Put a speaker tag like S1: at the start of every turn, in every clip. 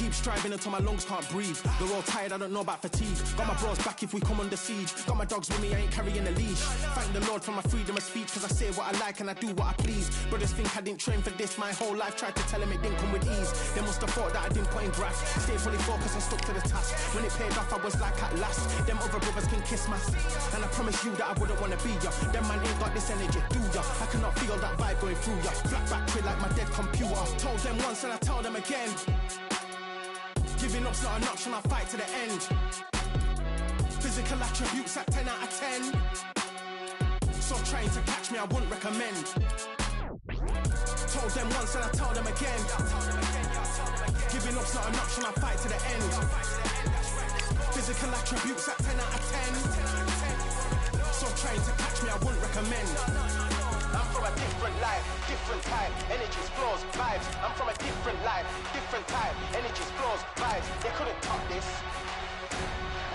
S1: keep striving until my lungs can't breathe. They're all tired, I don't know about fatigue. Got my bros back if we come under siege. Got my dogs with me, I ain't carrying a leash. Thank the Lord for my freedom of speech, cause I say what I like and I do what I please. Brothers think I didn't train for this my whole life. Tried to tell them it didn't come with ease. They must have thought that I didn't put in graft. Stay fully focused and stuck to the task. When it paid off, I was like at last. Them other brothers can kiss my ass. And I promise you that I wouldn't wanna be ya. Them man ain't got this energy, do ya? I cannot feel that vibe going through ya. Flat battery like my dead computer. Told them once and I tell them again. Giving up's not an option, I fight to the end. Physical attributes at 10 out of 10. So trying to catch me, I wouldn't recommend. Told them once and I tell them again. Giving up's not an option, I fight to the end. Physical attributes at 10 out of 10. So trying to catch me, I wouldn't recommend. I'm from a different life, different type. Energies, flows, vibes. I'm from a different life, different type. Energies, flows, vibes. They couldn't top this.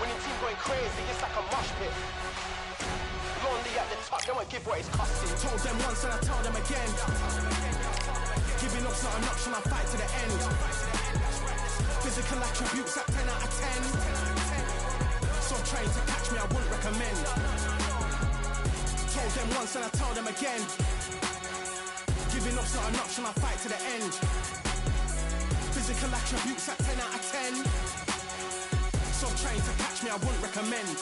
S1: Winning team going crazy, it's like a mosh pit. Lonely at the top, they won't give what it's costing. Told them once and I tell them again. Giving up's not an option, I fight to the end. Physical attributes at 10 out of 10. So trying to catch me, I wouldn't recommend. Told them once and I tell them again. Giving up's not an option, I fight to the end. Physical attributes at 10 out of 10. So trying to catch me, I wouldn't recommend.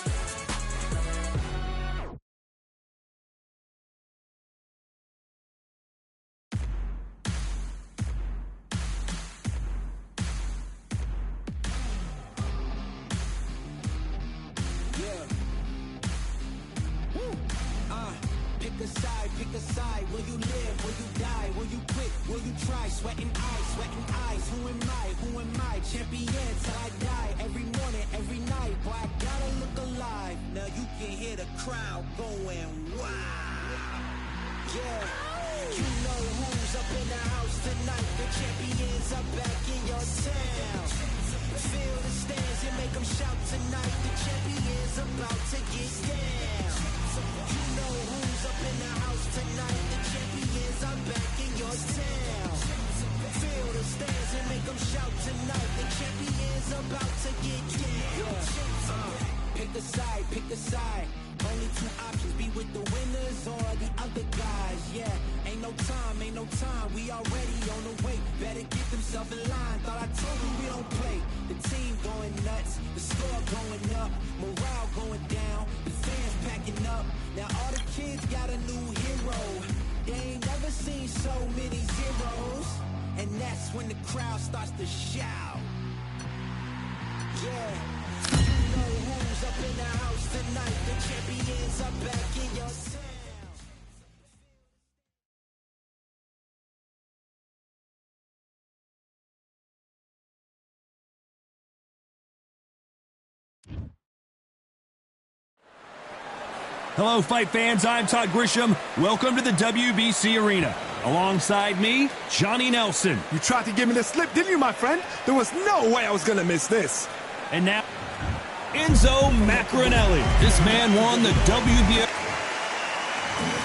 S2: Pick a side, will you live, will you die, will you quit, will you try, sweating eyes, who am I, champion till I die, every morning, every night, boy I gotta look alive, now you can hear the crowd going wow, yeah, you know who's up in the house tonight, the champions are back in your town, feel the stands and make them shout tonight, the champions about to get down, you know who's up in the house tonight, the champions are back in your town. Feel the stands and make them shout tonight, the champions about to get down. Pick a side, only two options, be with the winners or the other guys, yeah. Ain't no time, we already on the way, better get themselves in line, thought I told you we don't play. The team going nuts, the score going up, morale going down, the fans packing up, now all the kids got a new hero, they ain't never seen so many zeros, and that's when the crowd starts to shout, yeah, you know who's up in the house tonight, the champions are back in your town.
S3: Hello, fight fans. I'm Todd Grisham. Welcome to the WBC Arena. Alongside me, Johnny Nelson.
S4: You tried to give me the slip, didn't you, my friend? There was no way I was going to miss this.
S3: And now, Enzo Maccarinelli. This man won the WBA.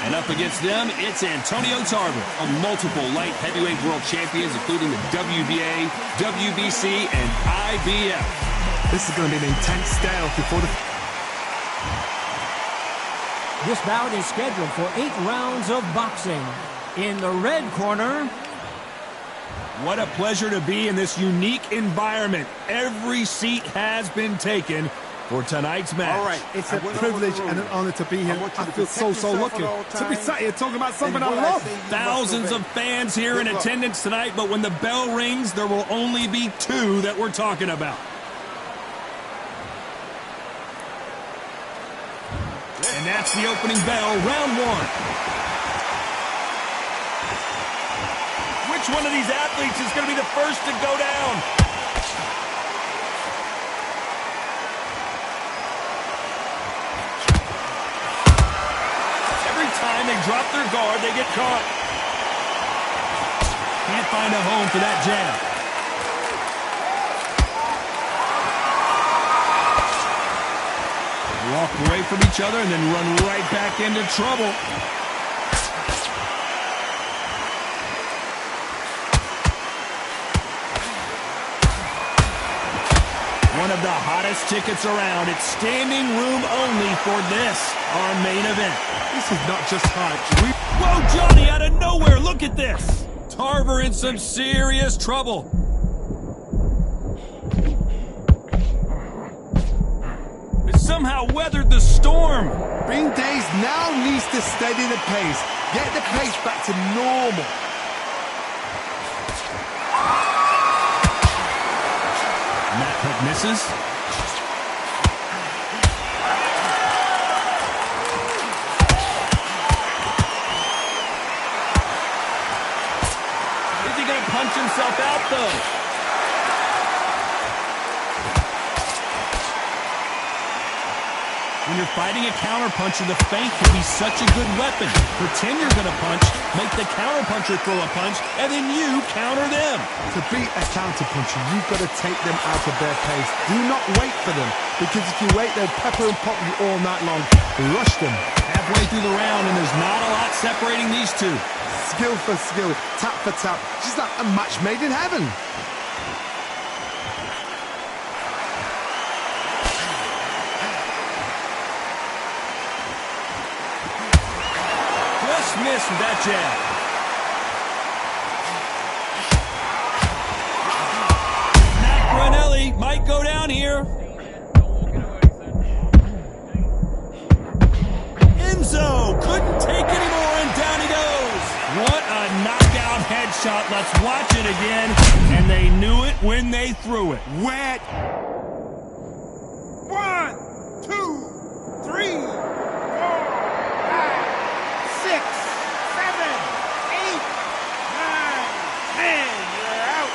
S3: And up against them, it's Antonio Tarver, a multiple light heavyweight world champions, including the WBA, WBC, and IBF.
S4: This is going to be an intense stare before the...
S5: This bout is scheduled for 8 rounds of boxing. In the red corner...
S3: What a pleasure to be in this unique environment. Every seat has been taken for tonight's match.
S4: All right, it's a privilege and an honor to be here. I feel so lucky to be sat here talking about something I love.
S3: Thousands of fans here in attendance tonight, but when the bell rings, there will only be 2 that we're talking about. And that's the opening bell, round 1. Which one of these athletes is going to be the first to go down? Every time they drop their guard, they get caught. Can't find a home for that jab. Walk away from each other and then run right back into trouble. One of the hottest tickets around. It's standing room only for this, our main event.
S4: This is not just hype.
S3: Whoa, Johnny, out of nowhere, look at this. Tarver in some serious trouble. It somehow weathered the storm.
S4: Bing Days now needs to steady the pace. Get the pace back to normal.
S3: And that hook misses. Is he going to punch himself out, though? When you're fighting a counterpuncher, the feint can be such a good weapon. Pretend you're going to punch, make the counterpuncher throw a punch, and then you counter them.
S4: To beat a counterpuncher, you've got to take them out of their pace. Do not wait for them, because if you wait, they'll pepper and pot you all night long. Rush them.
S3: Halfway through the round, and there's not a lot separating these two.
S4: Skill for skill, tap for tap. Just like a match made in heaven.
S3: Missed with that jab. Macronelli might go down here. Enzo couldn't take anymore, and down he goes. What a knockout headshot. Let's watch it again. And they knew it when they threw it.
S4: Wet.
S6: 1, 2, 3, 4, 5, 6, 7, 8, 9, 10. You're out.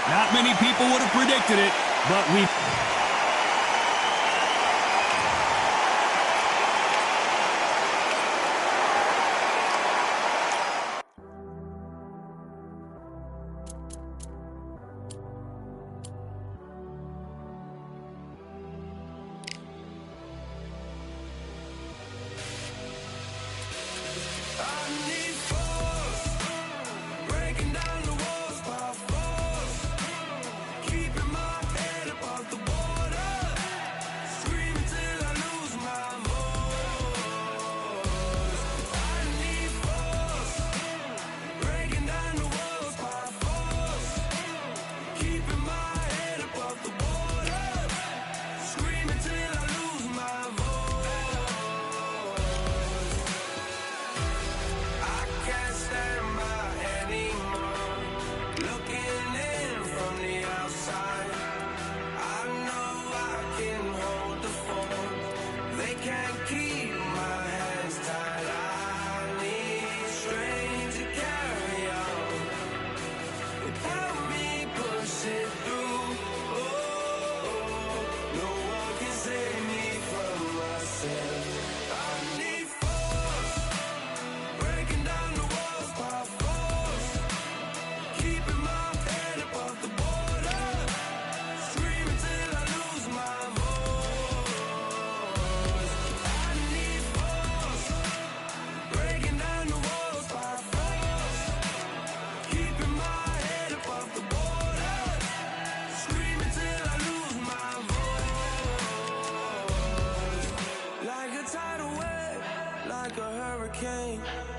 S3: Not many people would have predicted it, but we...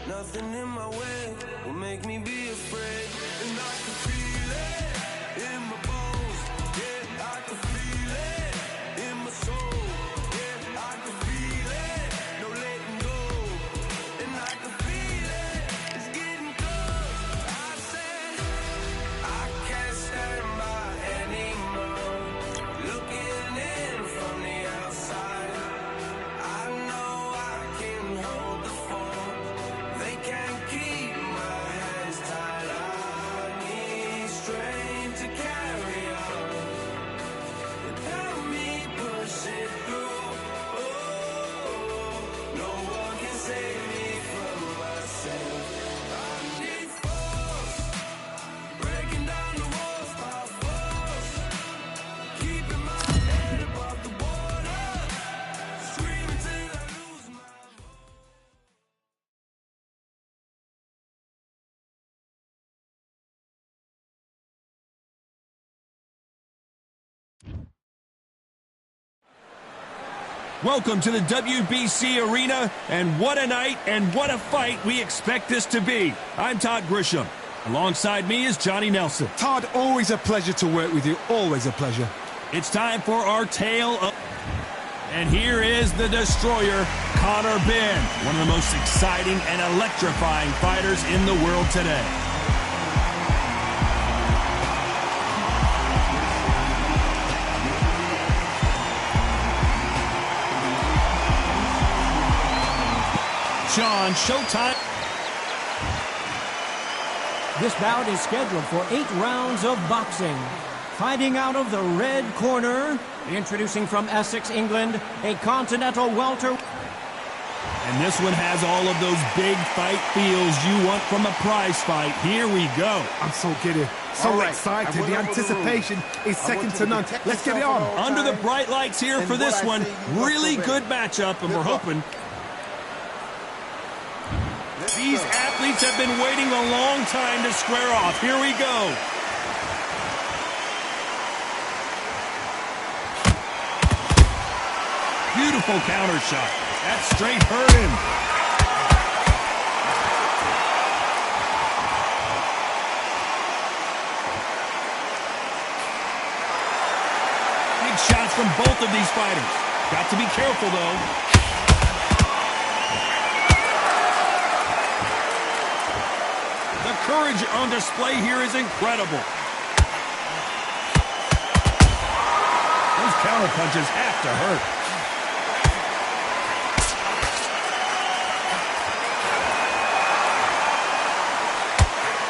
S7: Nothing in my way will make me be afraid. And I can feel it in my bones. Yeah, I can feel it in my soul. Yeah, I can feel it, no letting go. And I can feel it, it's getting close. I said, I can't stand by anymore. Looking in from the outside, I know I can hold the phone. They can't keep my hands tied. I need strength.
S3: Welcome to the WBC arena, and what a night and what a fight we expect this to be. I'm Todd Grisham. Alongside me is Johnny Nelson.
S4: Todd, always a pleasure to work with you. Always a pleasure.
S3: It's time for our tale of... And here is the destroyer, Conor Benn, one of the most exciting and electrifying fighters in the world today. John, showtime.
S5: This bout is scheduled for 8 rounds of boxing. Fighting out of the red corner, introducing from Essex, England, a continental welter.
S3: And this one has all of those big fight feels you want from a prize fight. Here we go.
S4: I'm so giddy, so excited. The anticipation is second to none. Let's get it on.
S3: Under the bright lights here for this one. Really good matchup, and we're hoping. These athletes have been waiting a long time to square off. Here we go. Beautiful counter shot. That straight hurt him. Big shots from both of these fighters. Got to be careful, though. The courage on display here is incredible. Those counter punches have to hurt.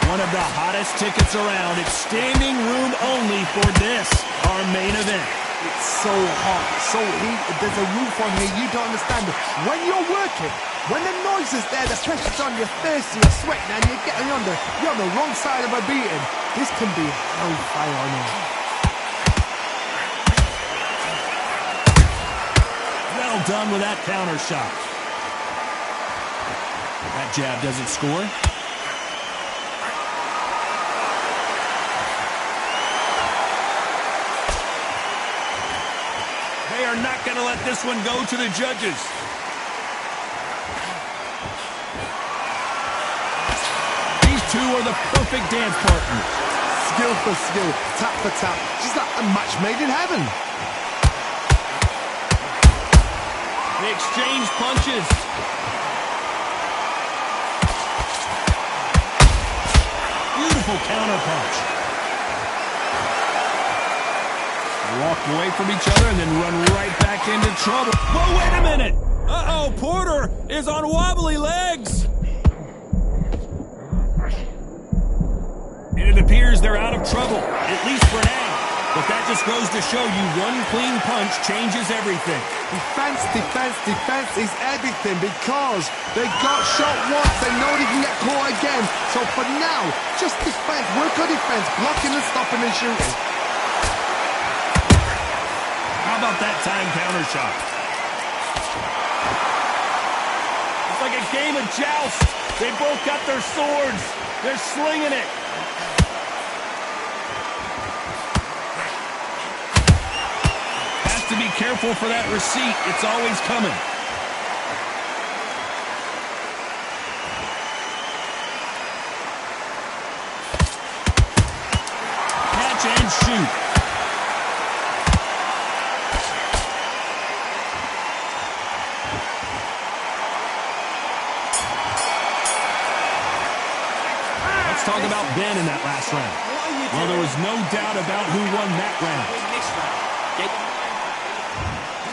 S3: One of the hottest tickets around. It's standing room only for this, our main event.
S4: It's so hot, so heat. There's a roof on here. You don't understand it. When you're working, when the noise is there, the pressure's on, you're thirsty, you're sweating, and you're on the wrong side of a beating. This can be hellfire on you.
S3: Well done with that counter shot. That jab doesn't score. They are not going to let this one go to the judges. These two are the perfect dance partners.
S4: Skill for skill, tap for tap. Just like a match made in heaven.
S3: They exchange punches. Beautiful counter punch. Walk away from each other and then run right back into trouble. Whoa, wait a minute! Uh-oh, Porter is on wobbly legs! And it appears they're out of trouble, at least for now. But that just goes to show you one clean punch changes everything.
S4: Defense, defense, defense is everything because they got shot once. They know they can get caught again. So for now, just defense, work on defense, blocking and stopping and shooting.
S3: How about that time counter shot? It's like a game of joust. They both got their swords. They're slinging it. Has to be careful for that receipt. It's always coming. Catch and shoot. Talk about Ben in that last round. Well, there was no doubt about who won that round.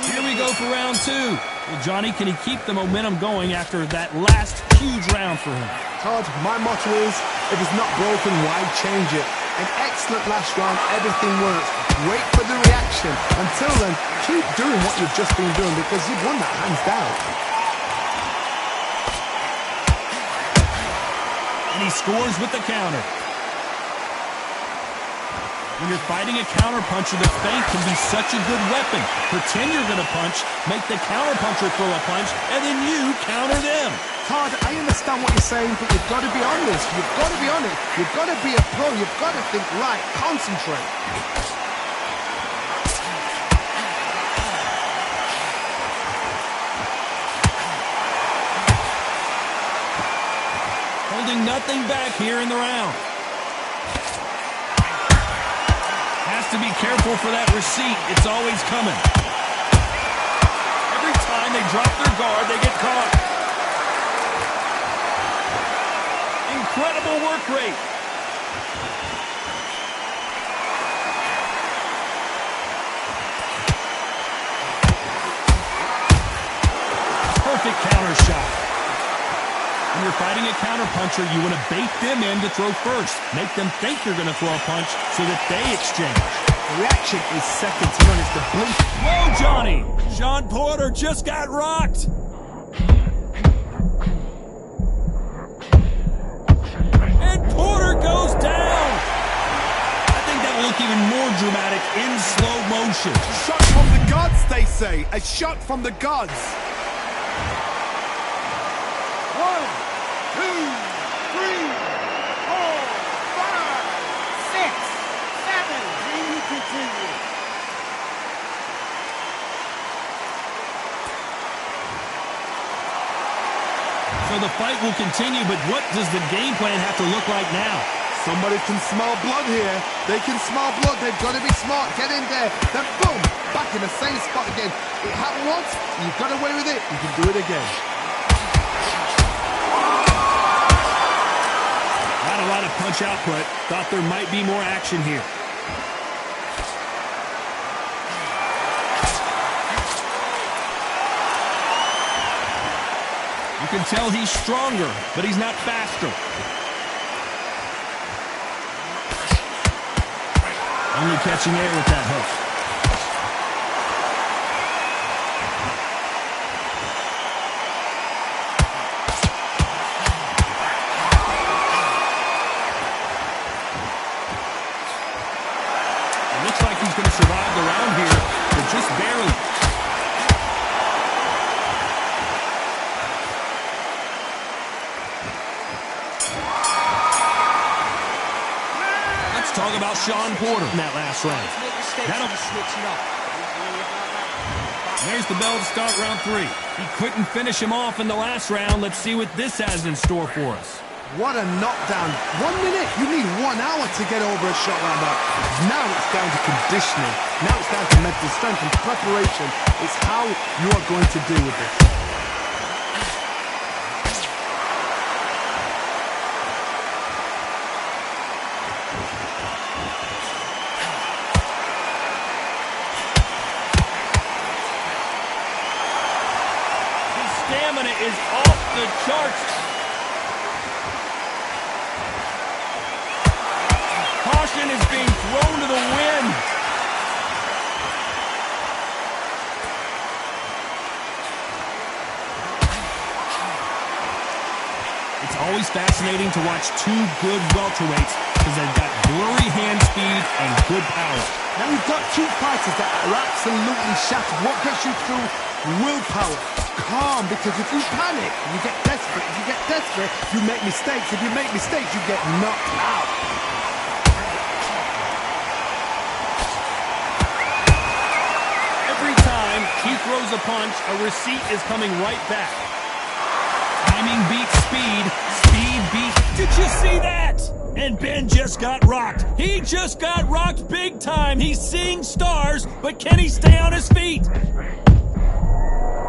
S3: Here we go for round 2. Well, Johnny, can he keep the momentum going after that last huge round for him?
S4: Todd, my motto is, if it's not broken, why change it? An excellent last round, everything works. Wait for the reaction. Until then, keep doing what you've just been doing because you've won that hands down.
S3: And he scores with the counter. When you're fighting a counterpuncher, the feint can be such a good weapon. Pretend you're going to punch, make the counterpuncher throw a punch, and then you counter them.
S4: Todd, I understand what you're saying, but you've got to be honest. You've got to be on it. You've got to be a pro. You've got to think right. Concentrate.
S3: holding nothing back here in the round. Has to be careful for that receipt. It's always coming. Every time they drop their guard, they get caught. Incredible work rate. Perfect counter shot. When you're fighting a counterpuncher, you want to bait them in to throw first. Make them think you're going to throw a punch so that they exchange.
S4: The reaction is second to none. It's the blink.
S3: Whoa, Johnny! Shawn Porter just got rocked. And Porter goes down. I think that will look even more dramatic in slow motion.
S4: Shot from the gods, they say. A shot from the gods.
S6: 1, 2, 3, 4, 5, 6, 7. And you continue.
S3: So the fight will continue, but what does the game plan have to look like now?
S4: Somebody can smell blood here. They can smell blood. They've got to be smart. Get in there. Then boom, back in the same spot again. It happened once. You got away with it. You can do it again.
S3: Not a lot of punch output. Thought there might be more action here. You can tell he's stronger, but he's not faster. Only catching air with that hook. It looks like he's going to survive the round here, but just barely. Let's talk about Shawn Porter in that last round. There's the bell to start round 3. He couldn't finish him off in the last round. Let's see what this has in store for us.
S4: What a knockdown. 1 minute, you need 1 hour to get over a shot like that. Now it's down to conditioning. Now it's down to mental strength and preparation. It's how you are going to deal with this.
S3: His stamina is off the charts. Caution is being thrown to the wind. It's always fascinating to watch two good welterweights because they've got blurry hand speed and good power.
S4: Now we've got two fighters that are absolutely shattered. What gets you through? Willpower. Calm, because if you panic, you get desperate. If you get desperate, you make mistakes. If you make mistakes, you get knocked out.
S3: Every time he throws a punch, a receipt is coming right back. Timing beats speed. Speed beats... Did you see that? And Ben just got rocked. He just got rocked big time. He's seeing stars, but can he stay on his feet?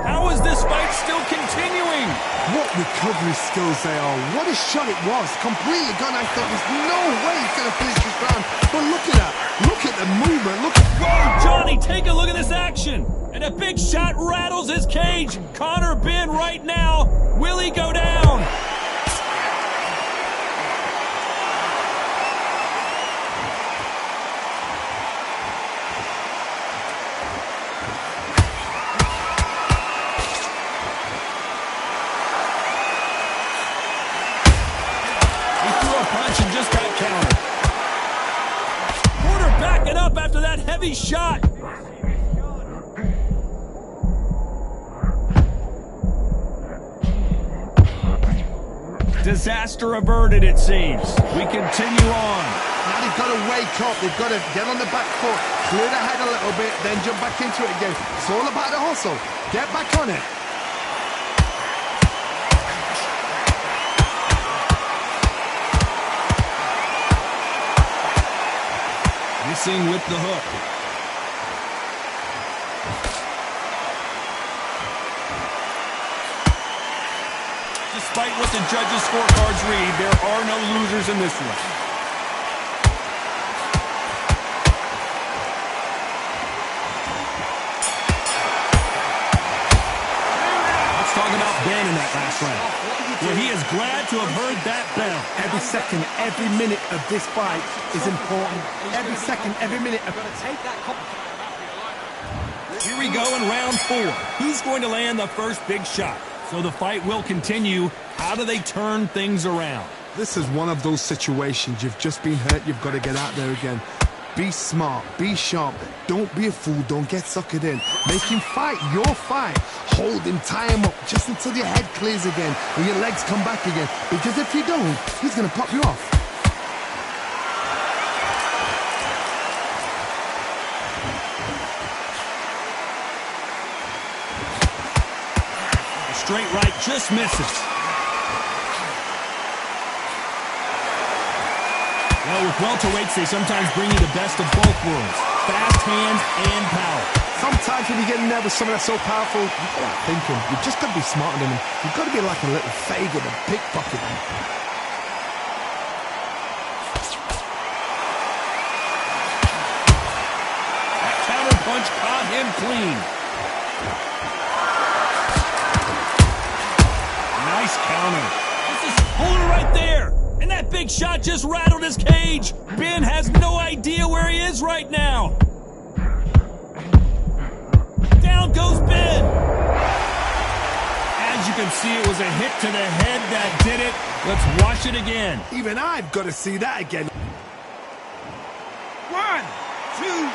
S3: How is this fight still continuing?
S4: What recovery skills they are. What a shot it was. Completely gone. I thought there's no way he's going to finish this round. But look at that. Look at the movement. Look at...
S3: Whoa, Johnny, take a look at this action. And a big shot rattles his cage. Connor Ben right now. Will he go down? After that heavy shot. Disaster averted, it seems. We continue on.
S4: Now they've got to wake up. They've got to get on the back foot, clear the head a little bit, then jump back into it again. It's all about the hustle. Get back on it.
S3: missing with the hook. Despite what the judges' scorecards read, there are no losers in this one. Let's talk about Ben in that last round. Well, he is glad to have heard that bell.
S4: Every second, every minute of this fight is important. Every second, every minute.
S3: Here we go in round 4. Who's going to land the first big shot? So the fight will continue. How do they turn things around?
S4: This is one of those situations. You've just been hurt. You've got to get out there again. Be smart. Be sharp. Don't be a fool. Don't get suckered in. Make him fight your fight. Hold him. Tie him up just until your head clears again and your legs come back again. Because if you don't, he's going to pop you off.
S3: Straight right just misses. Well, with welterweights, they sometimes bring you the best of both worlds. Fast hands and power.
S4: Sometimes when you get in there with someone that's so powerful, you've got to think him. You've just got to be smarter than him. You've got to be like a little faggot and pickpocket him.
S3: That counter punch caught him clean. Nice counter. Hold it right there. And that big shot just rattled his cage. Ben has no idea where he is right now. Down goes Ben. As you can see, it was a hit to the head that did it. Let's watch it again.
S4: Even I've got to see that again.
S6: 1, 2,